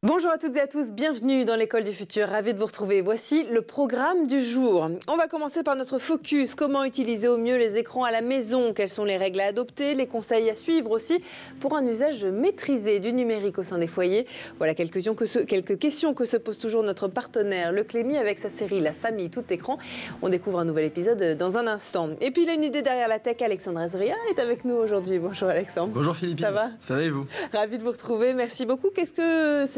Bonjour à toutes et à tous, bienvenue dans l'école du futur, ravi de vous retrouver. Voici le programme du jour. On va commencer par notre focus, comment utiliser au mieux les écrans à la maison, quelles sont les règles à adopter, les conseils à suivre aussi pour un usage maîtrisé du numérique au sein des foyers. Voilà quelques questions que se pose toujours notre partenaire Le Clémy avec sa série La famille tout écran. On découvre un nouvel épisode dans un instant. Et puis il a une idée derrière la tech, Alexandre Azria est avec nous aujourd'hui. Bonjour Alexandre. Bonjour Philippine. Ça va? Ça va et vous? Ravi de vous retrouver, merci beaucoup.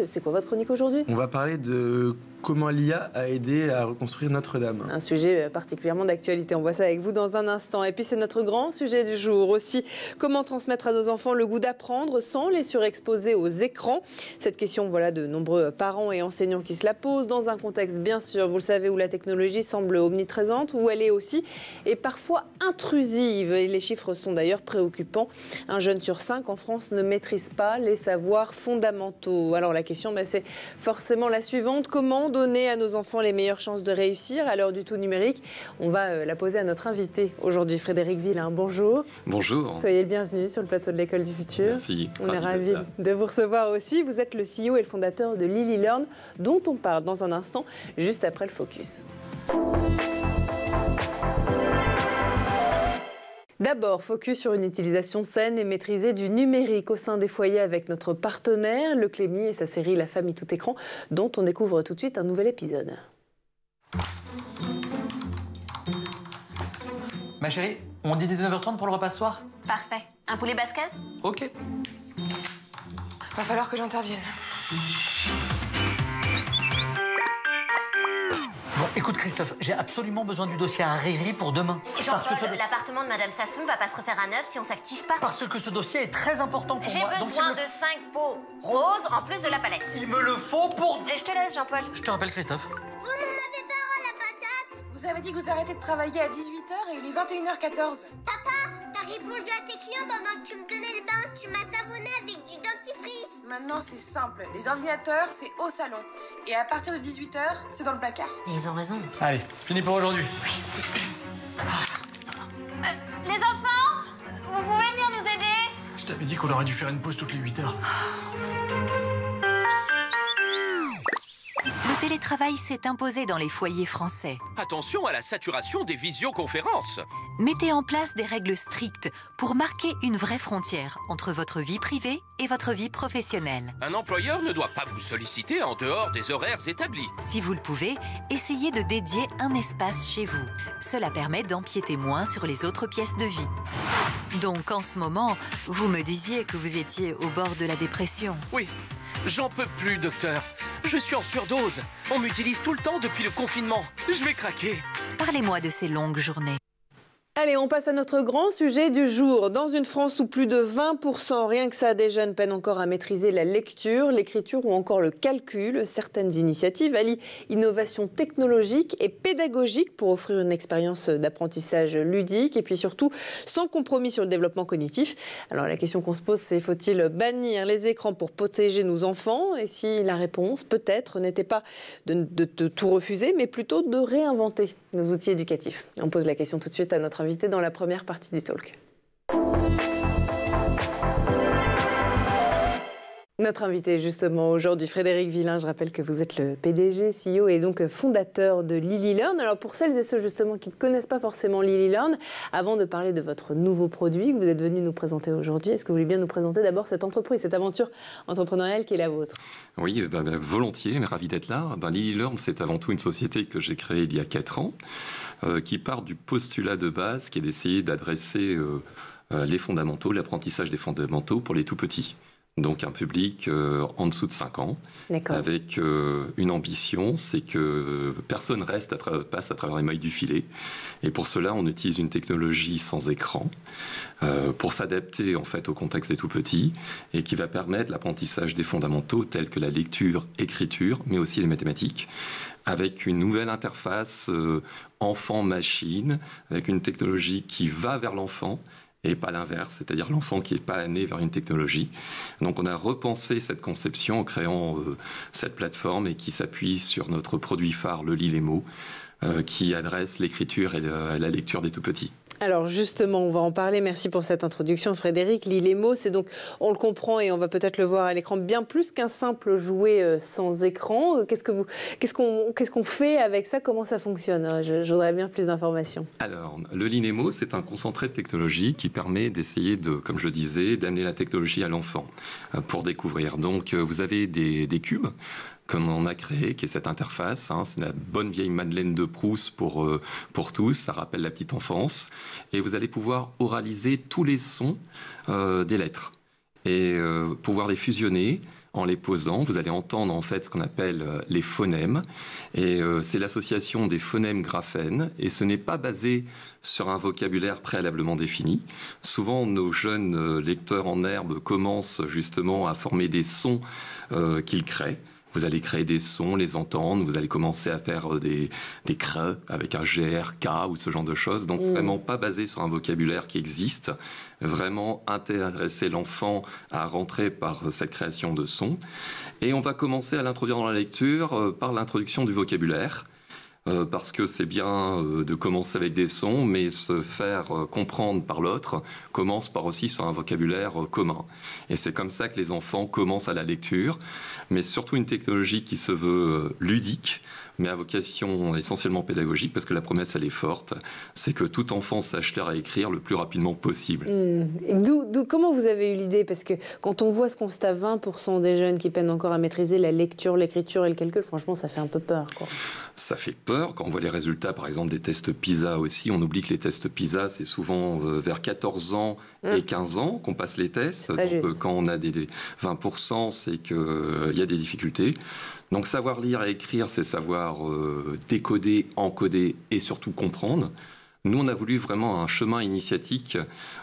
C'est quoi votre chronique aujourd'hui? On va parler de comment l'IA a aidé à reconstruire Notre-Dame. Un sujet particulièrement d'actualité, on voit ça avec vous dans un instant. Et puis c'est notre grand sujet du jour aussi, comment transmettre à nos enfants le goût d'apprendre sans les surexposer aux écrans. Cette question, voilà, de nombreux parents et enseignants qui se la posent dans un contexte, bien sûr, vous le savez, où la technologie semble omniprésente, où elle est aussi et parfois intrusive. Et les chiffres sont d'ailleurs préoccupants. Un jeune sur 5 en France ne maîtrise pas les savoirs fondamentaux. Alors la question, c'est forcément la suivante. Comment donner à nos enfants les meilleures chances de réussir à l'heure du tout numérique? On va la poser à notre invité aujourd'hui, Frédéric Villain. Bonjour. Bonjour. Soyez le bienvenu sur le plateau de l'école du futur. Merci. On est ravis de vous recevoir aussi. Vous êtes le CEO et le fondateur de Lily Learn, dont on parle dans un instant, juste après le focus. D'abord, focus sur une utilisation saine et maîtrisée du numérique au sein des foyers avec notre partenaire, Le Clémy et sa série La famille tout écran, dont on découvre tout de suite un nouvel épisode. Ma chérie, on dit 19h30 pour le repas ce soir? Parfait. Un poulet basquez? Ok. Va falloir que j'intervienne. Bon, écoute Christophe, j'ai absolument besoin du dossier à Riri pour demain. L'appartement de Madame Sassoon va pas se refaire à neuf si on s'active pas. Parce que ce dossier est très important pour J'ai moi. besoin de 5 pots roses en plus de la palette. Il me le faut pour... Je te laisse, Jean-Paul. Je te rappelle Christophe. Vous n'en avez pas un, la patate? Vous avez dit que vous arrêtez de travailler à 18h et il est 21h14. Papa, t'as répondu à tes clients pendant que tu me donnais le bain. Tu m'as savonné avec du dentifrice. Maintenant, c'est simple. Les ordinateurs, c'est au salon. Et à partir de 18h, c'est dans le placard. Ils ont raison. Allez, fini pour aujourd'hui. Les enfants, vous pouvez venir nous aider? Je t'avais dit qu'on aurait dû faire une pause toutes les 8 heures. Le télétravail s'est imposé dans les foyers français. Attention à la saturation des visioconférences. Mettez en place des règles strictes pour marquer une vraie frontière entre votre vie privée et votre vie professionnelle. Un employeur ne doit pas vous solliciter en dehors des horaires établis. Si vous le pouvez, essayez de dédier un espace chez vous. Cela permet d'empiéter moins sur les autres pièces de vie. Donc en ce moment, vous me disiez que vous étiez au bord de la dépression. Oui, j'en peux plus, docteur. Je suis en surdose. On m'utilise tout le temps depuis le confinement. Je vais craquer. Parlez-moi de ces longues journées. Allez, on passe à notre grand sujet du jour. Dans une France où plus de 20%, rien que ça, des jeunes peinent encore à maîtriser la lecture, l'écriture ou encore le calcul, certaines initiatives allient innovation technologique et pédagogique pour offrir une expérience d'apprentissage ludique et puis surtout sans compromis sur le développement cognitif. Alors la question qu'on se pose, c'est faut-il bannir les écrans pour protéger nos enfants? Et si la réponse, peut-être, n'était pas de tout refuser, mais plutôt de réinventer nos outils éducatifs. On pose la question tout de suite à notre invité dans la première partie du talk. Notre invité justement aujourd'hui, Frédéric Villain, je rappelle que vous êtes le PDG, CEO et donc fondateur de Lily Learn. Alors pour celles et ceux justement qui ne connaissent pas forcément Lily Learn, avant de parler de votre nouveau produit que vous êtes venu nous présenter aujourd'hui, est-ce que vous voulez bien nous présenter d'abord cette entreprise, cette aventure entrepreneuriale qui est la vôtre? Oui, volontiers, mais ravi d'être là. Lily Learn, c'est avant tout une société que j'ai créée il y a 4 ans, qui part du postulat de base qui est d'essayer d'adresser les fondamentaux, l'apprentissage des fondamentaux pour les tout petits. Donc un public en dessous de 5 ans, avec une ambition, c'est que personne passe à travers les mailles du filet. Et pour cela, on utilise une technologie sans écran pour s'adapter en fait au contexte des tout petits et qui va permettre l'apprentissage des fondamentaux tels que la lecture, écriture, mais aussi les mathématiques, avec une nouvelle interface enfant-machine, avec une technologie qui va vers l'enfant, et pas l'inverse, c'est-à-dire l'enfant qui n'est pas né vers une technologie. Donc on a repensé cette conception en créant cette plateforme et qui s'appuie sur notre produit phare, le Lit les mots, qui adresse l'écriture et la lecture des tout-petits. Alors justement, on va en parler. Merci pour cette introduction, Frédéric. L'île et mots, c'est donc, on le comprend et on va peut-être le voir à l'écran, bien plus qu'un simple jouet sans écran. Qu'est-ce qu'on fait avec ça? Comment ça fonctionne? Je voudrais bien plus d'informations. Alors, le Linemo, c'est un concentré de technologie qui permet d'essayer de, comme je le disais, d'amener la technologie à l'enfant pour découvrir. Donc, vous avez des cubes comme on a créé, qui est cette interface. C'est la bonne vieille Madeleine de Proust pour tous. Ça rappelle la petite enfance. Et vous allez pouvoir oraliser tous les sons des lettres et pouvoir les fusionner en les posant. Vous allez entendre en fait ce qu'on appelle les phonèmes. Et c'est l'association des phonèmes graphènes. Et ce n'est pas basé sur un vocabulaire préalablement défini. Souvent, nos jeunes lecteurs en herbe commencent justement à former des sons qu'ils créent. Vous allez créer des sons, les entendre, vous allez commencer à faire des creux avec un GR, K ou ce genre de choses. Donc vraiment pas basé sur un vocabulaire qui existe, vraiment intéresser l'enfant à rentrer par cette création de sons. Et on va commencer à l'introduire dans la lecture par l'introduction du vocabulaire. Parce que c'est bien de commencer avec des sons, mais se faire comprendre par l'autre commence par aussi sur un vocabulaire commun. Et c'est comme ça que les enfants commencent à la lecture, mais surtout une technologie qui se veut ludique, mais à vocation essentiellement pédagogique, parce que la promesse, elle est forte, c'est que tout enfant sache lire et écrire le plus rapidement possible. Comment vous avez eu l'idée? Parce que quand on voit ce constat, 20% des jeunes qui peinent encore à maîtriser la lecture, l'écriture et le calcul, franchement, ça fait un peu peur, quoi. Ça fait peur. Quand on voit les résultats, par exemple, des tests PISA aussi, on oublie que les tests PISA, c'est souvent vers 14 ans et 15 ans qu'on passe les tests. Donc, quand on a des 20%, c'est qu'il y a des difficultés. Donc savoir lire et écrire, c'est savoir décoder, encoder et surtout comprendre. Nous, on a voulu vraiment un chemin initiatique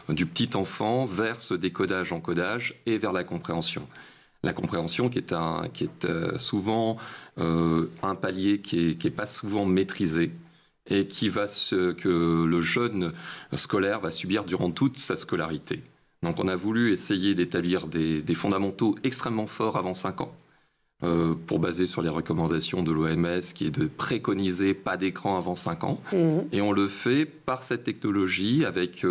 du petit enfant vers ce décodage, encodage et vers la compréhension. La compréhension qui est souvent un palier qui est pas souvent maîtrisé et que le jeune scolaire va subir durant toute sa scolarité. Donc on a voulu essayer d'établir des fondamentaux extrêmement forts avant 5 ans. Pour baser sur les recommandations de l'OMS qui est de préconiser pas d'écran avant 5 ans. Et on le fait par cette technologie avec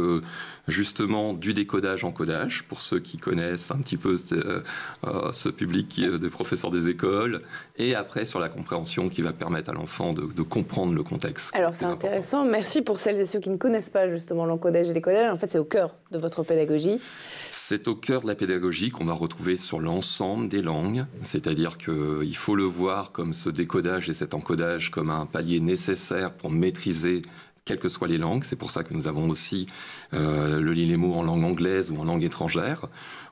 justement du décodage-encodage pour ceux qui connaissent un petit peu ce public des professeurs des écoles et après sur la compréhension qui va permettre à l'enfant de comprendre le contexte. Alors c'est intéressant, merci pour celles et ceux qui ne connaissent pas justement l'encodage et le décodage. En fait c'est au cœur de votre pédagogie. C'est au cœur de la pédagogie qu'on va retrouver sur l'ensemble des langues, c'est-à-dire qu'il faut le voir comme ce décodage et cet encodage comme un palier nécessaire pour maîtriser quelles que soient les langues. C'est pour ça que nous avons aussi le Linemo en langue anglaise ou en langue étrangère.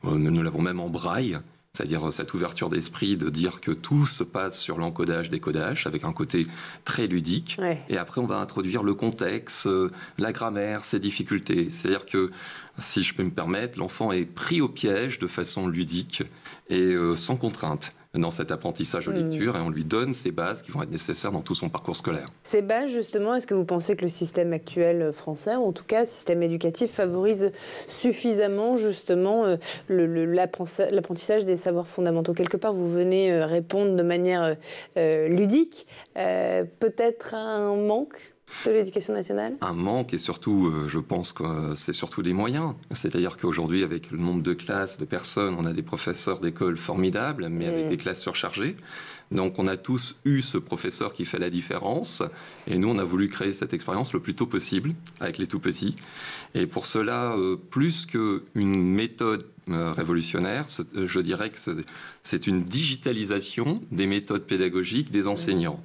Nous l'avons même en braille, c'est-à-dire cette ouverture d'esprit de dire que tout se passe sur l'encodage, décodage, avec un côté très ludique. Ouais. Et après, on va introduire le contexte, la grammaire, ses difficultés. C'est-à-dire que, si je peux me permettre, l'enfant est pris au piège de façon ludique et sans contrainte dans cet apprentissage de lecture et on lui donne ces bases qui vont être nécessaires dans tout son parcours scolaire. Ces bases, justement, est-ce que vous pensez que le système actuel français, ou en tout cas le système éducatif, favorise suffisamment justement l'apprentissage des savoirs fondamentaux? Quelque part, vous venez répondre de manière ludique, peut-être un manque de l'éducation nationale? Un manque et surtout, je pense que c'est surtout des moyens. C'est-à-dire qu'aujourd'hui, avec le nombre de classes, de personnes, on a des professeurs d'école formidables, mais avec des classes surchargées. Donc on a tous eu ce professeur qui fait la différence. Et nous, on a voulu créer cette expérience le plus tôt possible avec les tout-petits. Et pour cela, plus qu'une méthode révolutionnaire, je dirais que c'est une digitalisation des méthodes pédagogiques des enseignants.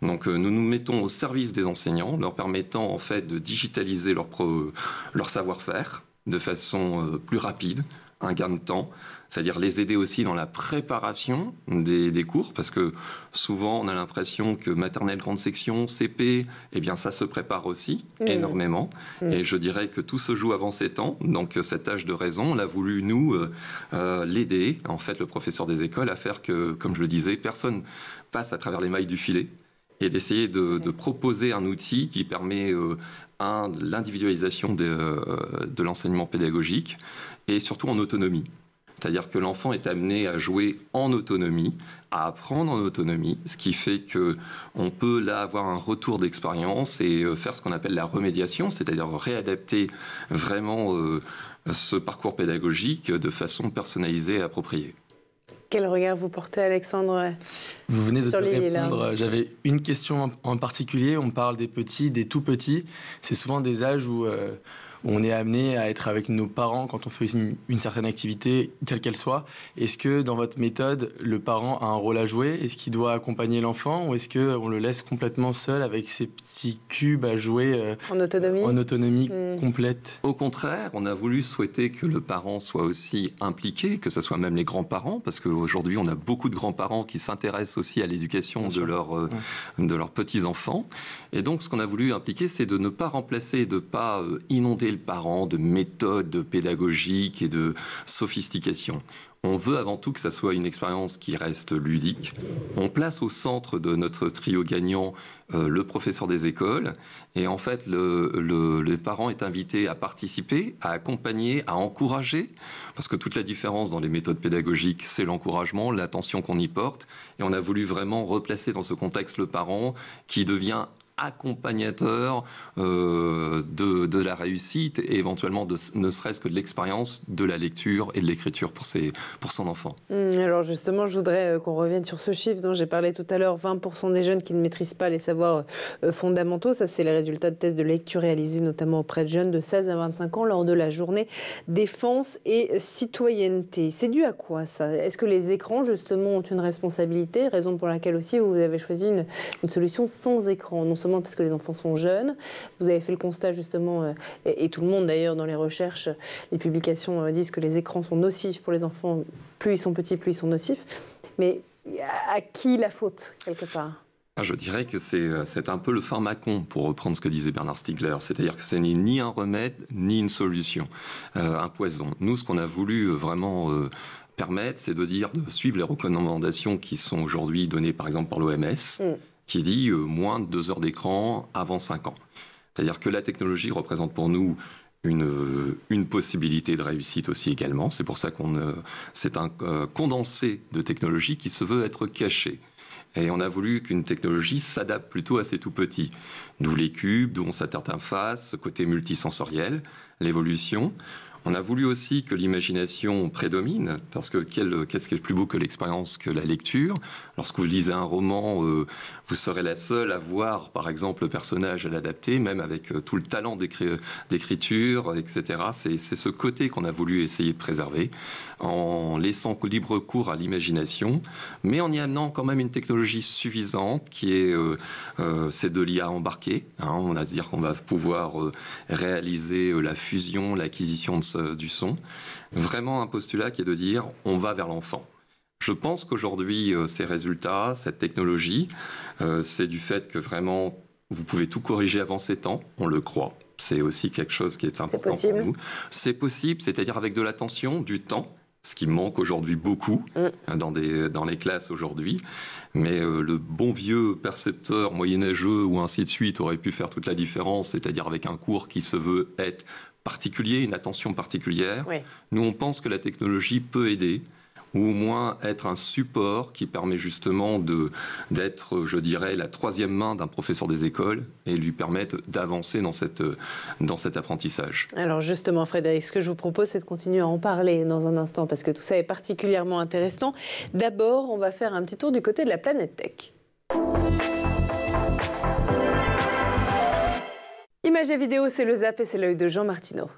Donc nous nous mettons au service des enseignants, leur permettant en fait de digitaliser leur savoir-faire de façon plus rapide, un gain de temps, c'est-à-dire les aider aussi dans la préparation des cours, parce que souvent on a l'impression que maternelle, grande section, CP, eh bien ça se prépare aussi énormément. Et je dirais que tout se joue avant 7 ans, donc cet âge de raison, on a voulu nous l'aider, en fait le professeur des écoles, à faire que, comme je le disais, personne passe à travers les mailles du filet, et d'essayer de proposer un outil qui permet l'individualisation de l'enseignement pédagogique et surtout en autonomie. C'est-à-dire que l'enfant est amené à jouer en autonomie, à apprendre en autonomie, ce qui fait qu'on peut là avoir un retour d'expérience et faire ce qu'on appelle la remédiation, c'est-à-dire réadapter vraiment ce parcours pédagogique de façon personnalisée et appropriée. Quel regard vous portez, Alexandre, Vous venez de sur Lily répondre. J'avais une question en particulier. On parle des petits, des tout petits. C'est souvent des âges où on est amené à être avec nos parents quand on fait une certaine activité, quelle qu'elle soit. Est-ce que dans votre méthode, le parent a un rôle à jouer? Est-ce qu'il doit accompagner l'enfant ou est-ce qu'on le laisse complètement seul avec ses petits cubes à jouer en autonomie complète? Au contraire, on a voulu souhaiter que le parent soit aussi impliqué, que ce soit même les grands-parents, parce qu'aujourd'hui, on a beaucoup de grands-parents qui s'intéressent aussi à l'éducation de leurs petits-enfants. Et donc, ce qu'on a voulu impliquer, c'est de ne pas remplacer, de ne pas inonder le parent de méthodes pédagogiques et de sophistication. On veut avant tout que ça soit une expérience qui reste ludique. On place au centre de notre trio gagnant le professeur des écoles. Et en fait, le parent est invité à participer, à accompagner, à encourager. Parce que toute la différence dans les méthodes pédagogiques, c'est l'encouragement, l'attention qu'on y porte. Et on a voulu vraiment replacer dans ce contexte le parent qui devient accompagnateur de la réussite et éventuellement ne serait-ce que de l'expérience de la lecture et de l'écriture pour son enfant. Alors justement, je voudrais qu'on revienne sur ce chiffre dont j'ai parlé tout à l'heure, 20% des jeunes qui ne maîtrisent pas les savoirs fondamentaux. Ça, c'est les résultats de tests de lecture réalisés notamment auprès de jeunes de 16 à 25 ans lors de la journée défense et citoyenneté. C'est dû à quoi ça? Est-ce que les écrans justement ont une responsabilité? Raison pour laquelle aussi vous avez choisi une solution sans écran, non seulement parce que les enfants sont jeunes. Vous avez fait le constat justement, et tout le monde d'ailleurs dans les recherches, les publications disent que les écrans sont nocifs pour les enfants. Plus ils sont petits, plus ils sont nocifs. Mais à qui la faute, quelque part? Je dirais que c'est un peu le pharmacon, pour reprendre ce que disait Bernard Stiegler. C'est-à-dire que ce n'est ni un remède, ni une solution, un poison. Nous, ce qu'on a voulu vraiment permettre, c'est de suivre les recommandations qui sont aujourd'hui données, par exemple, par l'OMS, qui dit moins de 2 heures d'écran avant 5 ans. C'est-à-dire que la technologie représente pour nous une possibilité de réussite aussi également. C'est pour ça c'est un condensé de technologie qui se veut être caché. Et on a voulu qu'une technologie s'adapte plutôt à ces tout-petits. D'où les cubes, d'où on s'attarde en face, ce côté multisensoriel, l'évolution. On a voulu aussi que l'imagination prédomine, parce que qu'est-ce qui est plus beau que l'expérience que la lecture? Lorsque vous lisez un roman, vous serez la seule à voir, par exemple, le personnage à l'adapter, même avec tout le talent d'écriture, etc. C'est ce côté qu'on a voulu essayer de préserver, en laissant libre cours à l'imagination, mais en y amenant quand même une technologie suffisante, qui est c'est de l'IA embarquée. On va dire qu'on va pouvoir réaliser la fusion, l'acquisition du son. Vraiment un postulat qui est de dire on va vers l'enfant. Je pense qu'aujourd'hui, ces résultats, cette technologie, c'est du fait que vraiment, vous pouvez tout corriger avant 7 ans, on le croit. C'est aussi quelque chose qui est important pour nous. C'est possible, c'est-à-dire avec de l'attention, du temps, ce qui manque aujourd'hui beaucoup dans les classes aujourd'hui. Mais le bon vieux percepteur moyenâgeux ou ainsi de suite aurait pu faire toute la différence, c'est-à-dire avec un cours qui se veut être particulier, une attention particulière. Oui. Nous, on pense que la technologie peut aider, ou au moins être un support qui permet justement d'être, je dirais, la troisième main d'un professeur des écoles et lui permettre d'avancer dans cet apprentissage. Alors justement, Frédéric, ce que je vous propose, c'est de continuer à en parler dans un instant, parce que tout ça est particulièrement intéressant. D'abord, on va faire un petit tour du côté de la planète tech. Images et vidéos, c'est le Zap et c'est l'œil de Jean Martineau.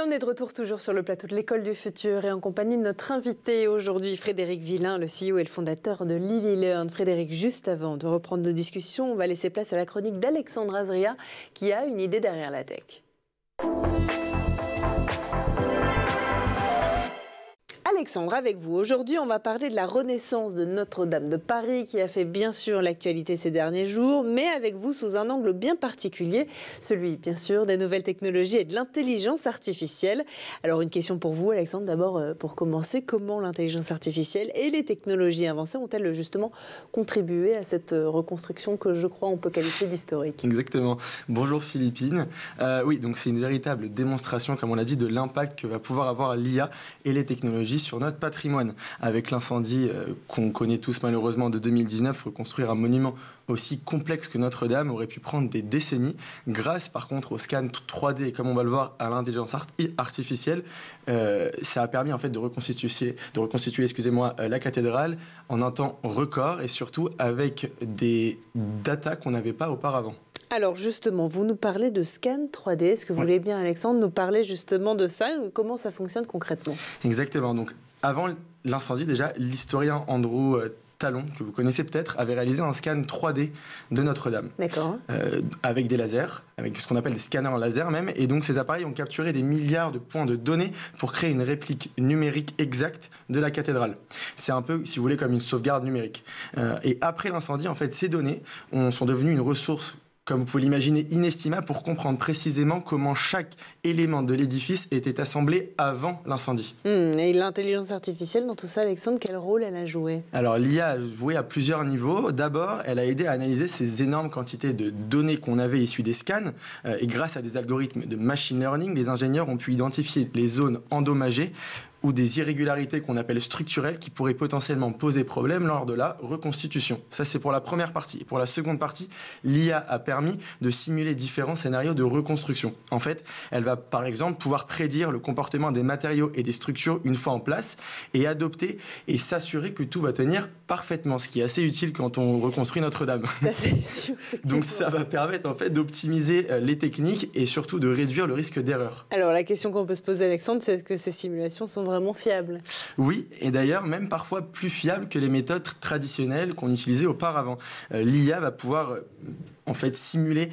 on est de retour toujours sur le plateau de l'École du Futur et en compagnie de notre invité aujourd'hui, Frédéric Villain, le CEO et le fondateur de Lily Learn. Frédéric, juste avant de reprendre nos discussions, on va laisser place à la chronique d'Alexandre Azria qui a une idée derrière la tech. Alexandre, avec vous. Aujourd'hui, on va parler de la renaissance de Notre-Dame de Paris qui a fait bien sûr l'actualité ces derniers jours, mais avec vous sous un angle bien particulier, celui bien sûr des nouvelles technologies et de l'intelligence artificielle. Alors une question pour vous, Alexandre, d'abord pour commencer, comment l'intelligence artificielle et les technologies avancées ont-elles justement contribué à cette reconstruction que je crois on peut qualifier d'historique? Exactement. Bonjour Philippine. Oui, donc c'est une véritable démonstration, comme on l'a dit, de l'impact que va pouvoir avoir l'IA et les technologies sur notre patrimoine. Avec l'incendie qu'on connaît tous malheureusement de 2019, reconstruire un monument aussi complexe que Notre-Dame aurait pu prendre des décennies. Grâce par contre au scan 3D et comme on va le voir à l'intelligence artificielle, ça a permis en fait de reconstituer la cathédrale en un temps record et surtout avec des datas qu'on n'avait pas auparavant. Alors justement, vous nous parlez de scan 3D. Est-ce que vous voulez bien, Alexandre, nous parler justement de ça? Comment ça fonctionne concrètement? Exactement. Donc, avant l'incendie, déjà, l'historien Andrew Talon, que vous connaissez peut-être, avait réalisé un scan 3D de Notre-Dame. D'accord. Avec des lasers, avec ce qu'on appelle des scanners en laser même. Et donc, ces appareils ont capturé des milliards de points de données pour créer une réplique numérique exacte de la cathédrale. C'est un peu, si vous voulez, comme une sauvegarde numérique. Et après l'incendie, en fait, ces données sont devenues une ressource, comme vous pouvez l'imaginer, inestimable pour comprendre précisément comment chaque élément de l'édifice était assemblé avant l'incendie. Et l'intelligence artificielle dans tout ça, Alexandre, quel rôle elle a joué? Alors l'IA a joué à plusieurs niveaux. D'abord, elle a aidé à analyser ces énormes quantités de données qu'on avait issues des scans. Et grâce à des algorithmes de machine learning, les ingénieurs ont pu identifier les zones endommagées ou des irrégularités qu'on appelle structurelles qui pourraient potentiellement poser problème lors de la reconstitution. Ça, c'est pour la première partie. Pour la seconde partie, l'IA a permis de simuler différents scénarios de reconstruction. En fait, elle va par exemple pouvoir prédire le comportement des matériaux et des structures une fois en place et adopter et s'assurer que tout va tenir parfaitement, ce qui est assez utile quand on reconstruit Notre-Dame. Ça, c'est sûr. Donc ça va permettre en fait d'optimiser les techniques et surtout de réduire le risque d'erreur. Alors la question qu'on peut se poser, Alexandre, c'est est-ce que ces simulations sont vraiment fiables? Oui, et d'ailleurs même parfois plus fiables que les méthodes traditionnelles qu'on utilisait auparavant. L'IA va pouvoir en fait simuler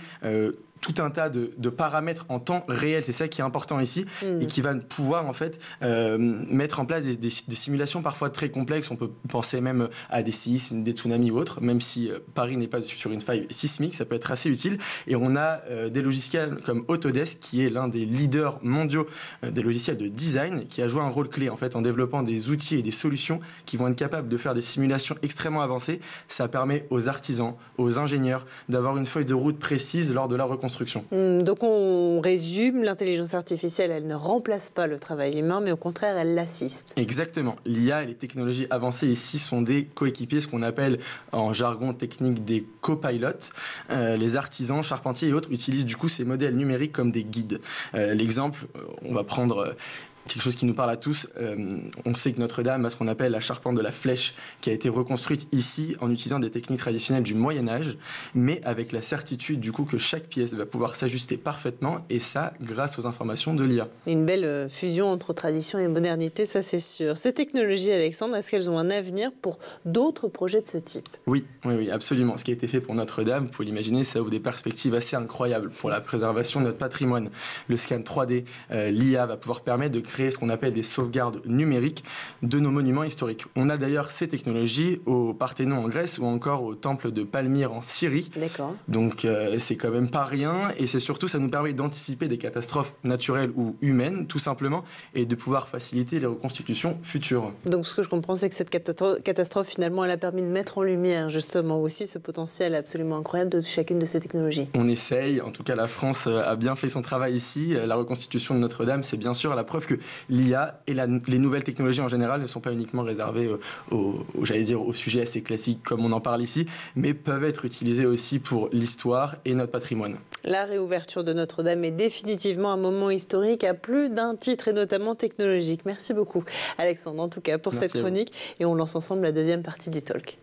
tout un tas de paramètres en temps réel, c'est ça qui est important ici, et qui va pouvoir en fait mettre en place des simulations parfois très complexes. On peut penser même à des séismes, des tsunamis ou autres, même si Paris n'est pas sur une faille sismique, ça peut être assez utile. Et on a des logiciels comme Autodesk, qui est l'un des leaders mondiaux des logiciels de design, qui a joué un rôle clé en fait en développant des outils et des solutions qui vont être capables de faire des simulations extrêmement avancées. Ça permet aux artisans, aux ingénieurs d'avoir une feuille de route précise lors de la reconstruction. Donc on résume, l'intelligence artificielle, elle ne remplace pas le travail humain, mais au contraire, elle l'assiste. Exactement. L'IA et les technologies avancées ici sont des coéquipiers, ce qu'on appelle en jargon technique des copilotes. Les artisans, charpentiers et autres utilisent du coup ces modèles numériques comme des guides. L'exemple, on va prendre quelque chose qui nous parle à tous. On sait que Notre-Dame a ce qu'on appelle la charpente de la flèche, qui a été reconstruite ici en utilisant des techniques traditionnelles du Moyen-Âge, mais avec la certitude du coup que chaque pièce va pouvoir s'ajuster parfaitement, et ça grâce aux informations de l'IA. Une belle fusion entre tradition et modernité, ça c'est sûr. Ces technologies, Alexandre, est-ce qu'elles ont un avenir pour d'autres projets de ce type? Oui, absolument. Ce qui a été fait pour Notre-Dame, vous pouvez l'imaginer, ça ouvre des perspectives assez incroyables pour la préservation de notre patrimoine. Le scan 3D, l'IA va pouvoir permettre de créer ce qu'on appelle des sauvegardes numériques de nos monuments historiques. On a d'ailleurs ces technologies au Parthénon en Grèce ou encore au temple de Palmyre en Syrie. D'accord. Donc c'est quand même pas rien, et c'est surtout, ça nous permet d'anticiper des catastrophes naturelles ou humaines tout simplement, et de pouvoir faciliter les reconstitutions futures. Donc ce que je comprends, c'est que cette catastrophe finalement elle a permis de mettre en lumière justement aussi ce potentiel absolument incroyable de chacune de ces technologies. On essaye, en tout cas la France a bien fait son travail ici. La reconstitution de Notre-Dame, c'est bien sûr la preuve que l'IA et les nouvelles technologies en général ne sont pas uniquement réservées au sujet assez classique comme on en parle ici, mais peuvent être utilisées aussi pour l'histoire et notre patrimoine. La réouverture de Notre-Dame est définitivement un moment historique à plus d'un titre et notamment technologique. Merci beaucoup Alexandre en tout cas pour cette chronique, et on lance ensemble la deuxième partie du talk.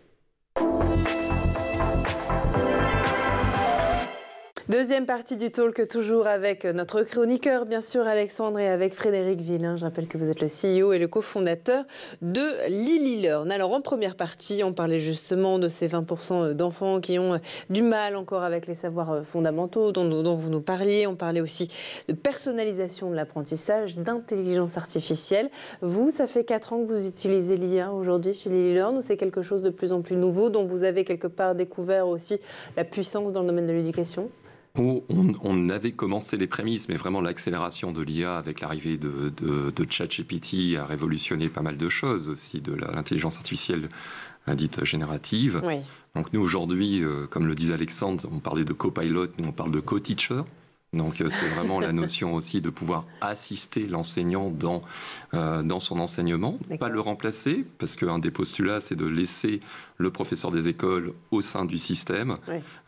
Deuxième partie du talk, toujours avec notre chroniqueur, bien sûr, Alexandre, et avec Frédéric Villain. Je rappelle que vous êtes le CEO et le cofondateur de Lily Learn. Alors, en première partie, on parlait justement de ces 20% d'enfants qui ont du mal encore avec les savoirs fondamentaux dont vous nous parliez. On parlait aussi de personnalisation de l'apprentissage, d'intelligence artificielle. Vous, ça fait 4 ans que vous utilisez l'IA aujourd'hui chez Lily Learn, ou c'est quelque chose de plus en plus nouveau, dont vous avez quelque part découvert aussi la puissance dans le domaine de l'éducation ? On avait commencé les prémices, mais vraiment l'accélération de l'IA avec l'arrivée de ChatGPT a révolutionné pas mal de choses aussi, de l'intelligence artificielle dite générative. Oui. Donc nous aujourd'hui, comme le disait Alexandre, on parlait de copilot, nous on parle de co-teacher. Donc c'est vraiment la notion aussi de pouvoir assister l'enseignant dans son enseignement, pas le remplacer, parce qu'un des postulats c'est de laisser le professeur des écoles au sein du système,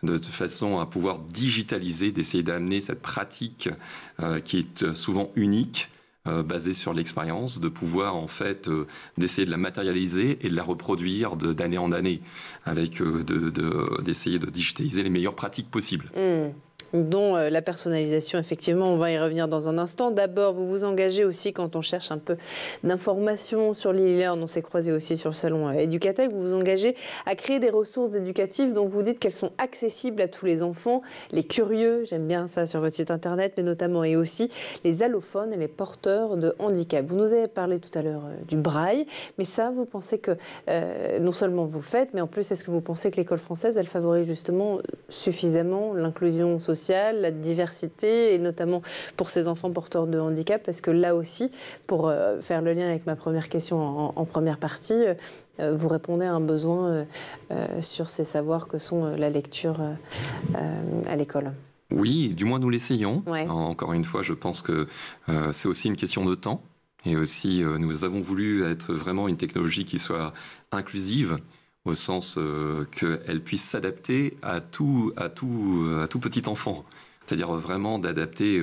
de façon à pouvoir digitaliser, d'essayer d'amener cette pratique qui est souvent unique, basée sur l'expérience, de pouvoir en fait d'essayer de la matérialiser et de la reproduire d'année en année, avec d'essayer de digitaliser les meilleures pratiques possibles. Dont la personnalisation, effectivement, on va y revenir dans un instant. D'abord, vous vous engagez aussi quand on cherche un peu d'informations sur Lily Learn, on s'est croisé aussi sur le salon Educatech, vous vous engagez à créer des ressources éducatives dont vous dites qu'elles sont accessibles à tous les enfants, les curieux, j'aime bien ça sur votre site internet, mais notamment et aussi les allophones et les porteurs de handicap. Vous nous avez parlé tout à l'heure du braille, mais ça, vous pensez que non seulement vous le faites, mais en plus, est-ce que vous pensez que l'école française, elle favorise justement suffisamment l'inclusion sociale, la diversité, et notamment pour ces enfants porteurs de handicap, parce que là aussi, pour faire le lien avec ma première question en première partie, vous répondez à un besoin sur ces savoirs que sont la lecture à l'école. Oui, du moins nous l'essayons. Ouais. Encore une fois, je pense que c'est aussi une question de temps. Et aussi, nous avons voulu être vraiment une technologie qui soit inclusive, au sens qu'elle puisse s'adapter à tout petit enfant. C'est-à-dire vraiment d'adapter,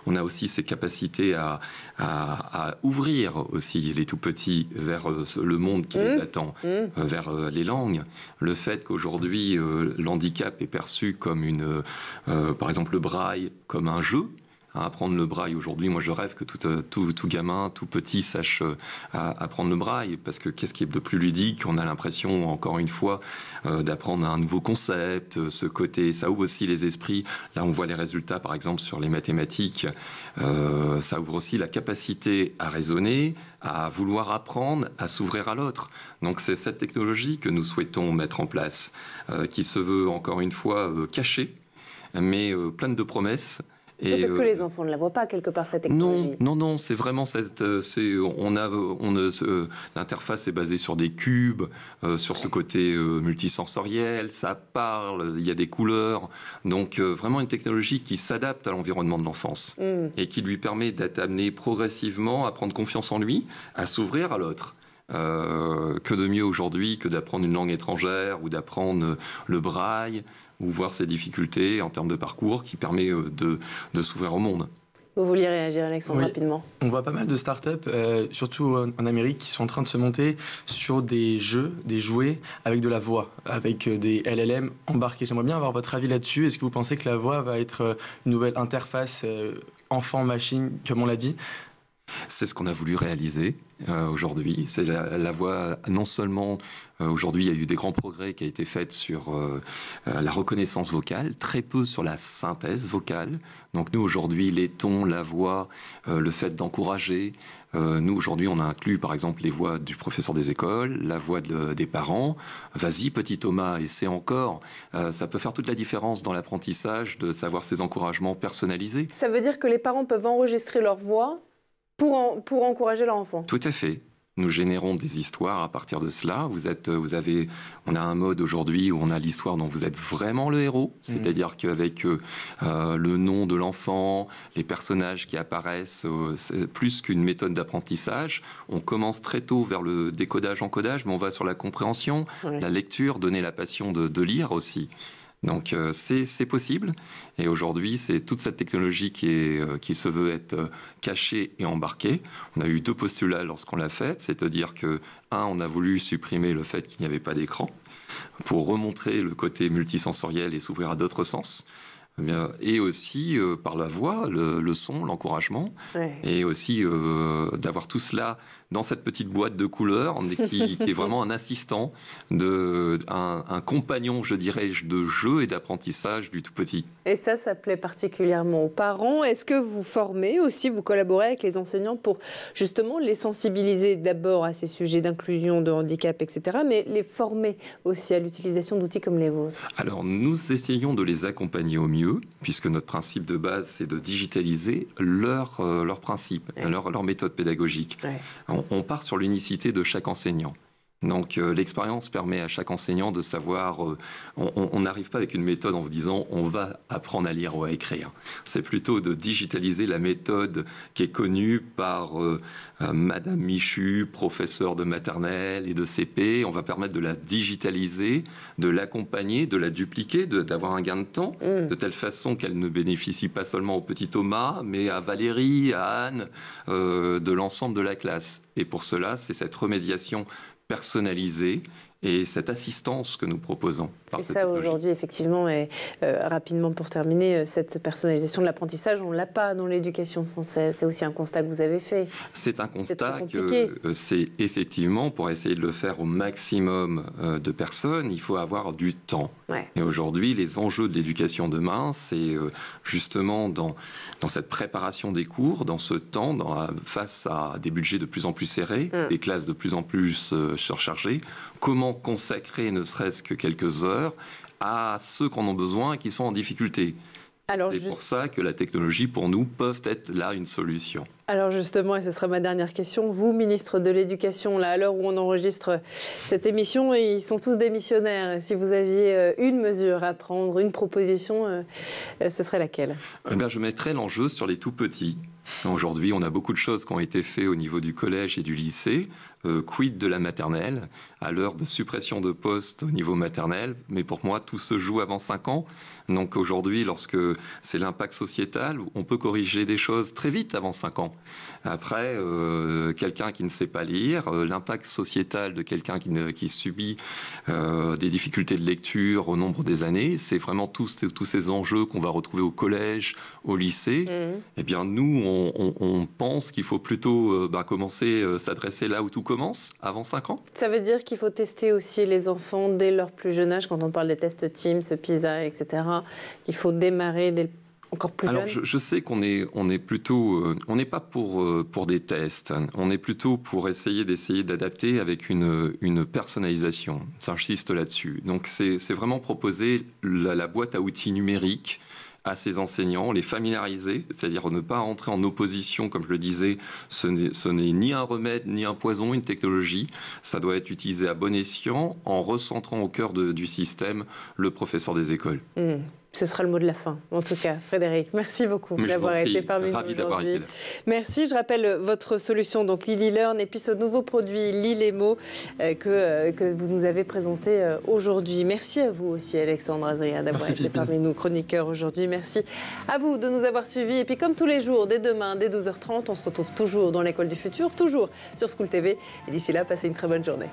on a aussi ces capacités à ouvrir aussi les tout-petits vers le monde qui les attend, vers les langues. Le fait qu'aujourd'hui, l'handicap est perçu comme par exemple le braille, comme un jeu. Apprendre le braille aujourd'hui, moi je rêve que tout gamin, tout petit sache apprendre le braille, parce que qu'est-ce qui est de plus ludique? On a l'impression, encore une fois, d'apprendre un nouveau concept, ce côté, ça ouvre aussi les esprits. Là on voit les résultats par exemple sur les mathématiques, ça ouvre aussi la capacité à raisonner, à vouloir apprendre, à s'ouvrir à l'autre. Donc c'est cette technologie que nous souhaitons mettre en place, qui se veut encore une fois cachée, mais pleine de promesses. Et parce que les enfants ne la voient pas quelque part, cette technologie. Non, c'est vraiment l'interface est basée sur des cubes, sur ce côté multisensoriel, ça parle, il y a des couleurs, donc vraiment une technologie qui s'adapte à l'environnement de l'enfance et qui lui permet d'être amené progressivement à prendre confiance en lui, à s'ouvrir à l'autre. Que de mieux aujourd'hui que d'apprendre une langue étrangère ou d'apprendre le braille ou voir ses difficultés en termes de parcours qui permet de s'ouvrir au monde. Vous vouliez réagir, Alexandre, rapidement? On voit pas mal de startups, surtout en Amérique, qui sont en train de se monter sur des jeux, des jouets avec de la voix, avec des LLM embarqués. J'aimerais bien avoir votre avis là-dessus. Est-ce que vous pensez que la voix va être une nouvelle interface enfant-machine, comme on l'a dit? C'est ce qu'on a voulu réaliser aujourd'hui. C'est la voix, non seulement aujourd'hui il y a eu des grands progrès qui ont été faits sur la reconnaissance vocale, très peu sur la synthèse vocale. Donc nous aujourd'hui les tons, la voix, le fait d'encourager. Nous aujourd'hui on a inclus par exemple les voix du professeur des écoles, la voix des parents. Vas-y petit Thomas, essaie encore. Ça peut faire toute la différence dans l'apprentissage de savoir ces encouragements personnalisés. Ça veut dire que les parents peuvent enregistrer leur voix pour encourager leur enfant. Tout à fait. Nous générons des histoires à partir de cela. On a un mode aujourd'hui où on a l'histoire dont vous êtes vraiment le héros. C'est-à-dire qu'avec le nom de l'enfant, les personnages qui apparaissent, c'est plus qu'une méthode d'apprentissage. On commence très tôt vers le décodage-encodage, mais on va sur la compréhension, la lecture, donner la passion de lire aussi. Donc c'est possible, et aujourd'hui c'est toute cette technologie qui se veut être cachée et embarquée. On a eu 2 postulats lorsqu'on l'a fait, c'est-à-dire que on a voulu supprimer le fait qu'il n'y avait pas d'écran pour remontrer le côté multisensoriel et s'ouvrir à d'autres sens. Et aussi par la voix, le son, l'encouragement, et aussi d'avoir tout cela dans cette petite boîte de couleurs qui est vraiment un assistant, un compagnon, je dirais, de jeu et d'apprentissage du tout petit. Et ça plaît particulièrement aux parents. Est-ce que vous formez aussi, vous collaborez avec les enseignants pour justement les sensibiliser d'abord à ces sujets d'inclusion, de handicap, etc., mais les former aussi à l'utilisation d'outils comme les vôtres? Alors, nous essayons de les accompagner au mieux, puisque notre principe de base, c'est de digitaliser leurs principes, leur méthode pédagogique. On part sur l'unicité de chaque enseignant. Donc l'expérience permet à chaque enseignant de savoir, on n'arrive pas avec une méthode en vous disant on va apprendre à lire ou à écrire. C'est plutôt de digitaliser la méthode qui est connue par Madame Michu, professeure de maternelle et de CP. On va permettre de la digitaliser, de l'accompagner, de la dupliquer, d'avoir un gain de temps, de telle façon qu'elle ne bénéficie pas seulement au petit Thomas, mais à Valérie, à Anne, de l'ensemble de la classe. Et pour cela, c'est cette remédiation personnalisée et cette assistance que nous proposons. Et ça, aujourd'hui, effectivement, et rapidement pour terminer, cette personnalisation de l'apprentissage, on ne l'a pas dans l'éducation française. C'est aussi un constat que vous avez fait. C'est un constat que c'est effectivement, pour essayer de le faire au maximum de personnes, il faut avoir du temps. Et aujourd'hui, les enjeux de l'éducation demain, c'est justement dans cette préparation des cours, dans ce temps, face à des budgets de plus en plus serrés, des classes de plus en plus surchargées, comment consacrer ne serait-ce que quelques heures à ceux qui en ont besoin et qui sont en difficulté. C'est pour ça que la technologie, pour nous, peut être là une solution. Alors justement, et ce sera ma dernière question, vous, ministre de l'Éducation, là, à l'heure où on enregistre cette émission, ils sont tous démissionnaires. Si vous aviez une mesure à prendre, une proposition, ce serait laquelle? Je mettrais l'enjeu sur les tout-petits. Aujourd'hui, on a beaucoup de choses qui ont été faites au niveau du collège et du lycée. Quid de la maternelle, à l'heure de suppression de postes au niveau maternel, mais pour moi, tout se joue avant 5 ans. Donc aujourd'hui, lorsque c'est l'impact sociétal, on peut corriger des choses très vite avant 5 ans. Après, quelqu'un qui ne sait pas lire, l'impact sociétal de quelqu'un qui subit des difficultés de lecture au nombre des années, c'est vraiment tous ces enjeux qu'on va retrouver au collège, au lycée. Eh bien, nous, on pense qu'il faut plutôt commencer à s'adresser là où tout commence, avant 5 ans. Ça veut dire qu'il faut tester aussi les enfants dès leur plus jeune âge, quand on parle des tests Teams, PISA, etc., qu'il faut démarrer dès encore plus jeune. Alors, je sais qu'on est plutôt, on n'est pas pour des tests, on est plutôt pour essayer d'adapter avec une personnalisation. J'insiste là-dessus. Donc, c'est vraiment proposer la boîte à outils numériques à ces enseignants, les familiariser, c'est-à-dire ne pas entrer en opposition, comme je le disais, ce n'est ni un remède, ni un poison, une technologie, ça doit être utilisé à bon escient, en recentrant au cœur du système le professeur des écoles. Ce sera le mot de la fin. En tout cas, Frédéric, merci beaucoup d'avoir été parmi nous aujourd'hui. Merci. Je rappelle votre solution, donc Lily Learn, et puis ce nouveau produit Lilemo que vous nous avez présenté aujourd'hui. Merci à vous aussi, Alexandre Azria, d'avoir été parmi nous, chroniqueur aujourd'hui. Merci à vous de nous avoir suivis. Et puis comme tous les jours, dès demain, dès 12h30, on se retrouve toujours dans l'école du futur, toujours sur School TV. Et d'ici là, passez une très bonne journée.